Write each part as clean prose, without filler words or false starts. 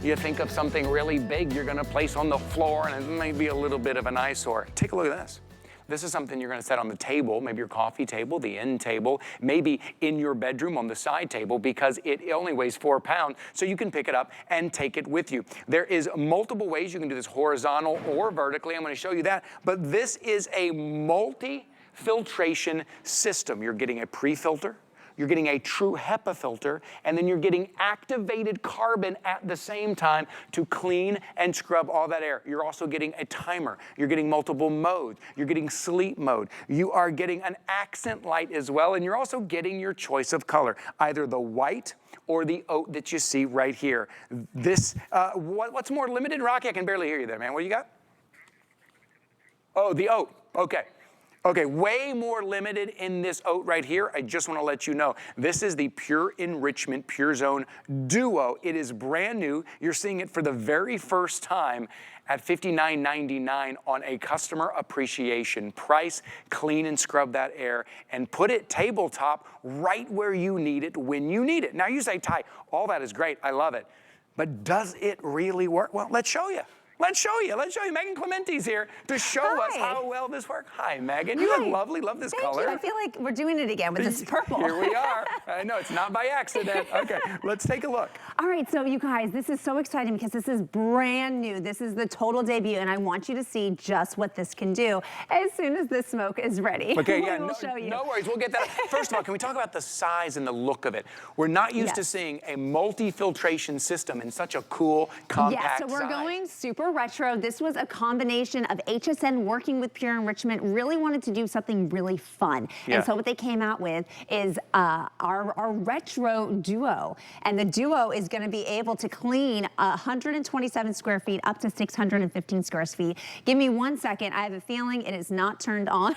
you think of something really big you're gonna place on the floor and it may be a little bit of an eyesore. Take a look at this. This is something you're gonna set on the table, maybe your coffee table, the end table, maybe in your bedroom on the side table, because it only weighs 4 pounds, so you can pick it up and take it with you. There is multiple ways you can do this, horizontal or vertically. I'm gonna show you that, but this is a multi-filtration system. You're getting a pre-filter, you're getting a true HEPA filter, and then you're getting activated carbon at the same time to clean and scrub all that air. You're also getting a timer. You're getting multiple modes. You're getting sleep mode. You are getting an accent light as well, and you're also getting your choice of color, either the white or the oat that you see right here. This, what's more limited, Rocky? I can barely hear you there, man. What do you got? Oh, the oat, okay. Okay, way more limited in this oat right here. I just want to let you know, this is the Pure Enrichment PureZone Duo. It is brand new. You're seeing it for the very first time at $59.99 on a customer appreciation price. Clean and scrub that air and put it tabletop right where you need it when you need it. Now you say, Ty, all that is great, I love it, but does it really work? Well, let's show you. Let's show you. Megan Clementi's here to show us how well this works. Hi, Megan. You look lovely. Love this color. Thank you. I feel like we're doing it again with this purple. Here we are. I know, it's not by accident. Okay, let's take a look. All right, so you guys, this is so exciting because this is brand new. This is the total debut, and I want you to see just what this can do as soon as this smoke is ready. Okay, yeah, we'll show you. No worries. We'll get that. First of all, can we talk about the size and the look of it? We're not used to seeing a multi-filtration system in such a cool, compact so we're size. Going super retro. This was a combination of HSN working with Pure Enrichment, really wanted to do something really fun. And so what they came out with is our retro duo. And the duo is going to be able to clean 127 square feet up to 615 square feet. Give me 1 second. I have a feeling it is not turned on.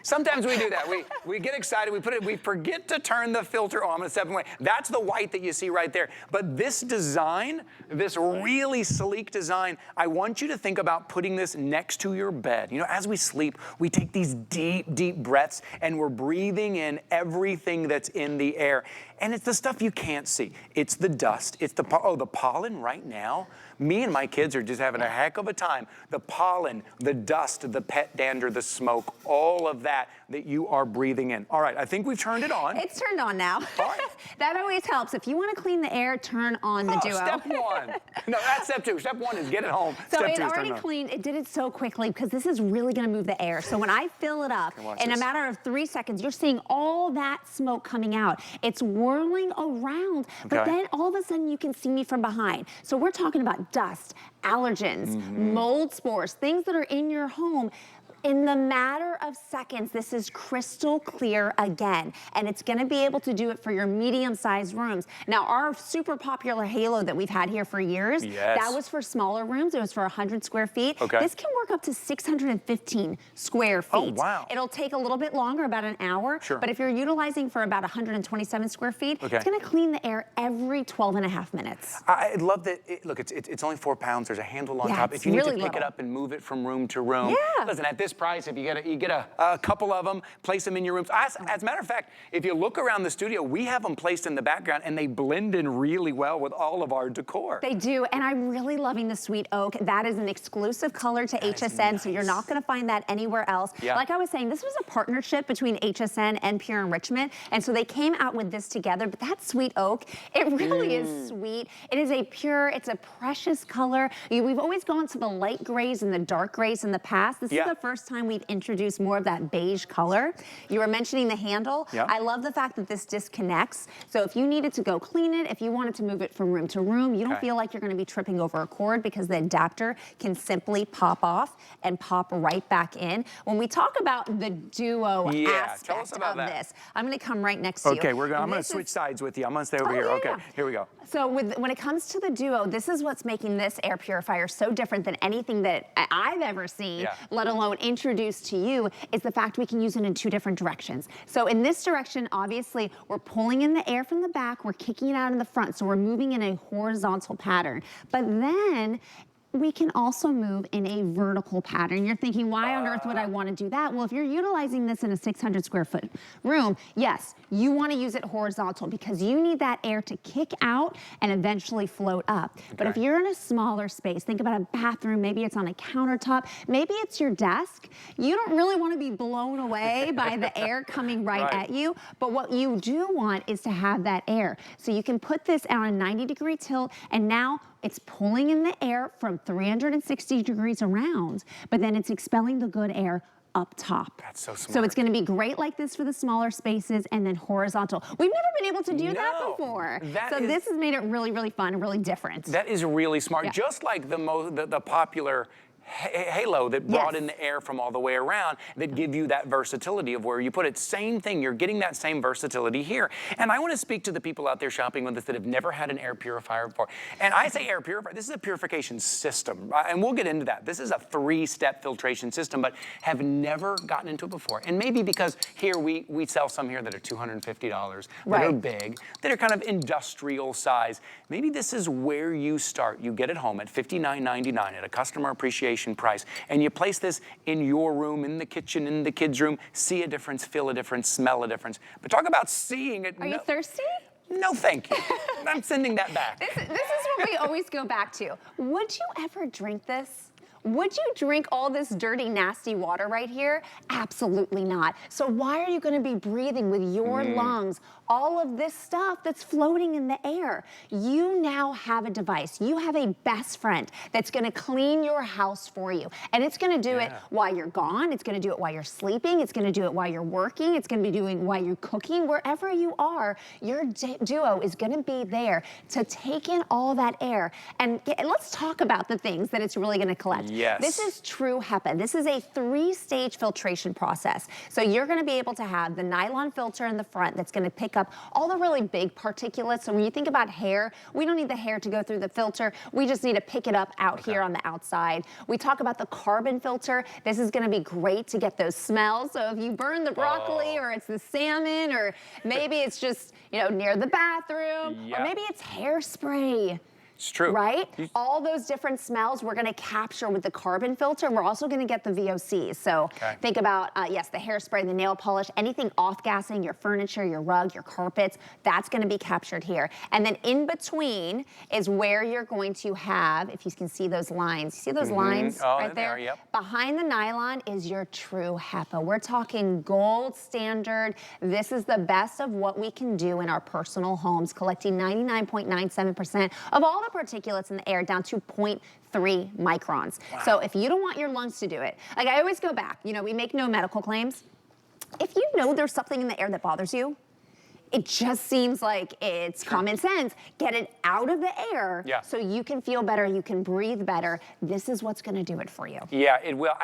Sometimes we do that. We get excited. We forget to turn the filter on. I'm going to step away. That's the white that you see right there. But this design, this really sleek design, I want you to think about putting this next to your bed. You know, as we sleep, we take these deep, deep breaths and we're breathing in everything that's in the air. And it's the stuff you can't see. It's the dust. It's the pollen right now. Me and my kids are just having a heck of a time. The pollen, the dust, the pet dander, the smoke, all of that you are breathing in. All right, I think we've turned it on. It's turned on now. All right. That always helps. If you want to clean the air, turn on the duo. Step one. No, that's step two. Step one is get it home. So step it two is already cleaned. It did it so quickly because this is really going to move the air. So when I fill it up, in a matter of 3 seconds, you're seeing all that smoke coming out. It's whirling around, but then all of a sudden you can see me from behind. So we're talking about dust, allergens, mold spores, things that are in your home. In the matter of seconds, this is crystal clear again, and it's gonna be able to do it for your medium-sized rooms. Now, our super popular Halo that we've had here for years, that was for smaller rooms. It was for 100 square feet. This can work up to 615 square feet. Oh, wow. It'll take a little bit longer, about an hour, but if you're utilizing for about 127 square feet, it's gonna clean the air every 12 and a half minutes. I love that, look, it's only 4 pounds. There's a handle on top. If you need to pick it up and move it from room to room, listen, at this price, if you get a couple of them, place them in your rooms. As a matter of fact, if you look around the studio, we have them placed in the background and they blend in really well with all of our decor. They do, and I'm really loving the sweet oak. That is an exclusive color to HSN, so you're not gonna find that anywhere else. Like I was saying, this was a partnership between HSN and Pure Enrichment, and so they came out with this together, but that sweet oak, it really is sweet. It is a pure, it's a precious color. We've always gone to the light grays and the dark grays in the past. This is the first time we've introduced more of that beige color. You were mentioning the handle. I love the fact that this disconnects. So if you needed to go clean it, if you wanted to move it from room to room, you don't feel like you're gonna be tripping over a cord because the adapter can simply pop off and pop right back in. When we talk about the duo aspect of this, I'm gonna come right next to you. Okay, I'm gonna switch sides with you. I'm gonna stay over here. Okay, here we go. So when it comes to the duo, this is what's making this air purifier so different than anything that I've ever seen, let alone introduced to you, is the fact we can use it in 2 different directions. So in this direction, obviously, we're pulling in the air from the back, we're kicking it out in the front, so we're moving in a horizontal pattern. But then, we can also move in a vertical pattern. You're thinking, why on earth would I want to do that? Well, if you're utilizing this in a 600 square foot room, yes, you want to use it horizontal because you need that air to kick out and eventually float up. Okay. But if you're in a smaller space, think about a bathroom, maybe it's on a countertop, maybe it's your desk, you don't really want to be blown away by the air coming right at you. But what you do want is to have that air. So you can put this on a 90-degree tilt, and now it's pulling in the air from 360 degrees around, but then it's expelling the good air up top. That's so smart. So it's going to be great like this for the smaller spaces, and then horizontal. We've never been able to do that before. This has made it really, really fun and really different. That is really smart. Yeah. Just like the popular halo that brought in the air from all the way around that give you that versatility of where you put it. Same thing, you're getting that same versatility here. And I want to speak to the people out there shopping with us that have never had an air purifier before. And I say air purifier, this is a purification system. And we'll get into that. This is a 3-step filtration system, but have never gotten into it before. And maybe because here we sell some here that are $250, that are big, that are kind of industrial size. Maybe this is where you start. You get it home at $59.99 at a customer appreciation price, and you place this in your room, in the kitchen, in the kids' room, see a difference, feel a difference, smell a difference. But talk about seeing it. Are you thirsty? No, thank you. I'm sending that back. This is what we always go back to. Would you ever drink this? Would you drink all this dirty, nasty water right here? Absolutely not. So why are you going to be breathing with your lungs all of this stuff that's floating in the air? You now have a device. You have a best friend that's going to clean your house for you. And it's going to do it while you're gone. It's going to do it while you're sleeping. It's going to do it while you're working. It's going to be doing while you're cooking. Wherever you are, your Duo is going to be there to take in all that air. And let's talk about the things that it's really going to collect. Yes. This is true HEPA. This is a 3-stage filtration process. So you're going to be able to have the nylon filter in the front that's going to pick up all the really big particulates. So when you think about hair, we don't need the hair to go through the filter. We just need to pick it up out here on the outside. We talk about the carbon filter. This is going to be great to get those smells. So if you burn the broccoli or it's the salmon, or maybe it's just, near the bathroom, or maybe it's hairspray. It's true. Right? All those different smells we're going to capture with the carbon filter. We're also going to get the VOCs. So think about, yes, the hairspray, the nail polish, anything off-gassing, your furniture, your rug, your carpets, that's going to be captured here. And then in between is where you're going to have, if you can see those lines, you see those lines right there? Behind the nylon is your true HEPA. We're talking gold standard. This is the best of what we can do in our personal homes, collecting 99.97% of all the particulates in the air down to 0.3 microns. Wow. So if you don't want your lungs to do it, like I always go back, we make no medical claims. If you know there's something in the air that bothers you, it just seems like it's common sense. Get it out of the air so you can feel better, you can breathe better. This is what's going to do it for you. Yeah, it will.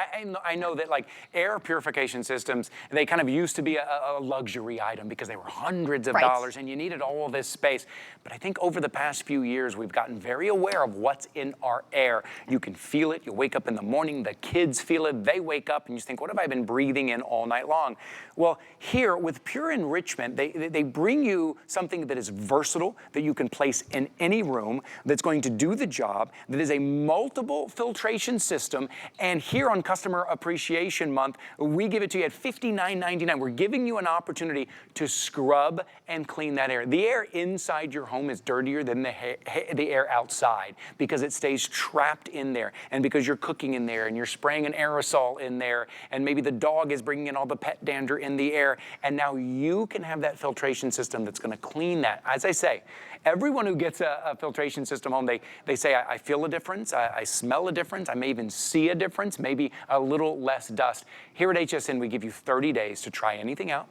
I know that like air purification systems, they kind of used to be a luxury item because they were hundreds of dollars and you needed all this space. But I think over the past few years, we've gotten very aware of what's in our air. You can feel it. You wake up in the morning, the kids feel it. They wake up and you think, what have I been breathing in all night long? Well, here with Pure Enrichment, they bring you something that is versatile, that you can place in any room, that's going to do the job, that is a multiple filtration system. And here on Customer Appreciation Month, we give it to you at $59.99. We're giving you an opportunity to scrub and clean that air. The air inside your home is dirtier than the air outside because it stays trapped in there, and because you're cooking in there and you're spraying an aerosol in there, and maybe the dog is bringing in all the pet dander in the air, and now you can have that filtration system that's going to clean that. As I say, everyone who gets a filtration system home, they say, I feel a difference, I smell a difference, I may even see a difference, maybe a little less dust. Here at HSN, we give you 30 days to try anything out.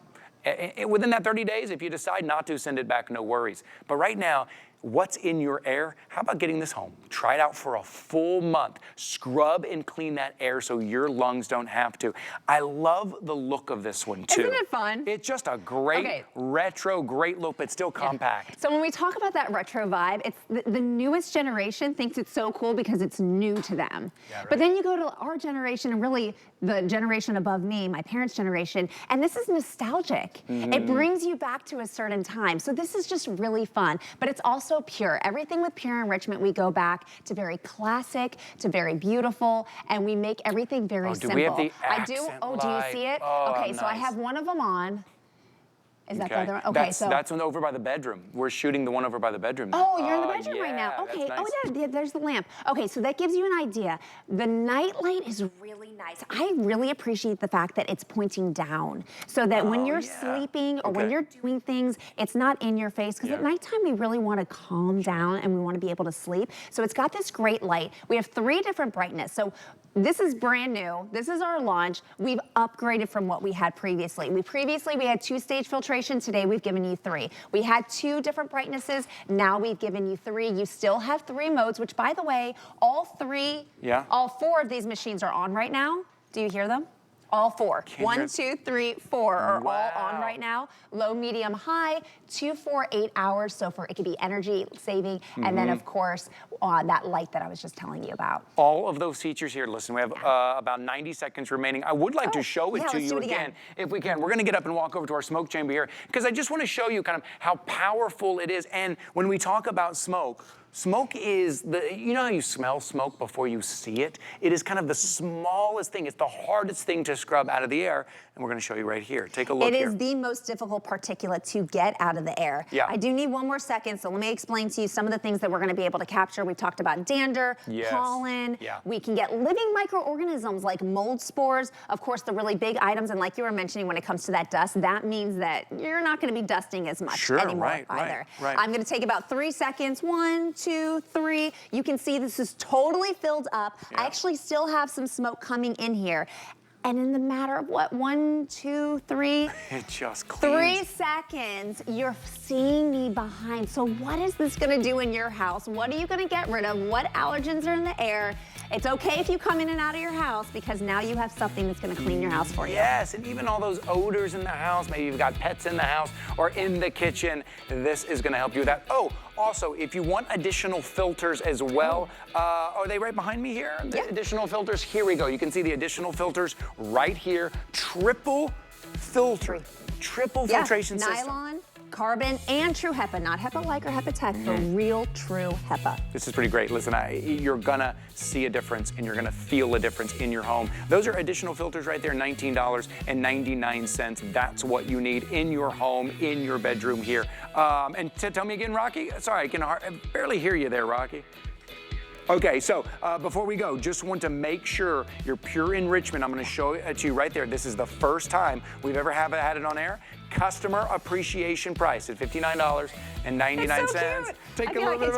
Within that 30 days, if you decide not to, send it back, no worries. But right now, what's in your air? How about getting this home? Try it out for a full month. Scrub and clean that air so your lungs don't have to. I love the look of this one too. Isn't it fun? It's just a great retro, great look, but still compact. So when we talk about that retro vibe, it's the newest generation thinks it's so cool because it's new to them. But then you go to our generation, and really the generation above me, my parents' generation, and this is nostalgic. It brings you back to a certain time. So this is just really fun, but it's also also pure. Everything with Pure Enrichment, we go back to very classic, to very beautiful, and we make everything very simple. Do we have the I do. accent Oh, do you see it? Oh, okay, so I nice. have one of them on. Is that the other one? Okay, that's one over by the bedroom. We're shooting the one over by the bedroom. Oh, you're in the bedroom right now. Yeah, Okay. that's nice. Oh, yeah, there's the lamp. Okay, so that gives you an idea. The nightlight is really nice. I really appreciate the fact that it's pointing down, so that when you're sleeping or when you're doing things, it's not in your face. Because at nighttime, we really want to calm down and we want to be able to sleep. So it's got this great light. We have 3 different brightness. So this is brand new. This is our launch. We've upgraded from what we had previously. We had 2-stage filtration. Today we've given you 3. We had 2 different brightnesses. Now we've given you 3. You still have 3 modes, which, by the way, all 4 of these machines are on right now. Do you hear them? All 4. 1, 2, 3, 4 are all on right now. Low, medium, high, 2, 4, 8 hours. So it could be energy saving. And then, of course, that light that I was just telling you about. All of those features here. Listen, we have about 90 seconds remaining. I would like to show it to you again, if we can. We're going to get up and walk over to our smoke chamber here, because I just want to show you kind of how powerful it is. And when we talk about smoke, smoke is you know how you smell smoke before you see it? It is kind of the smallest thing. It's the hardest thing to scrub out of the air. And we're going to show you right here. Take a look here. It is the most difficult particulate to get out of the air. Yeah. I do need one more second, so let me explain to you some of the things that we're going to be able to capture. We talked about dander, pollen. Yeah. We can get living microorganisms like mold spores. Of course, the really big items, and like you were mentioning when it comes to that dust, that means that you're not going to be dusting as much anymore either. Right. I'm going to take about 3 seconds. 1, 2, 3. You can see this is totally filled up. I actually still have some smoke coming in here. And in the matter of what, 1, 2, 3? It just cleans. 3 seconds, you're seeing me behind. So what is this gonna do in your house? What are you gonna get rid of? What allergens are in the air? It's okay if you come in and out of your house, because now you have something that's gonna clean your house for you. Yes, and even all those odors in the house, maybe you've got pets in the house or in the kitchen, this is gonna help you with that. Oh, also, if you want additional filters as well, are they right behind me here? The additional filters, here we go. You can see the additional filters right here. Triple filter, triple filtration system. Nylon, carbon, and true HEPA, not HEPA-like or HEPA-tech, but real true HEPA. This is pretty great. Listen, you're gonna see a difference and you're gonna feel a difference in your home. Those are additional filters right there, $19.99. That's what you need in your home, in your bedroom here. And tell me again, Rocky. Sorry, I can barely hear you there, Rocky. Okay, so before we go, just want to make sure your Pure Enrichment, I'm gonna show it to you right there. This is the first time we've ever had it on air. Customer appreciation price at $59.99. That's so cute. Take a little bit of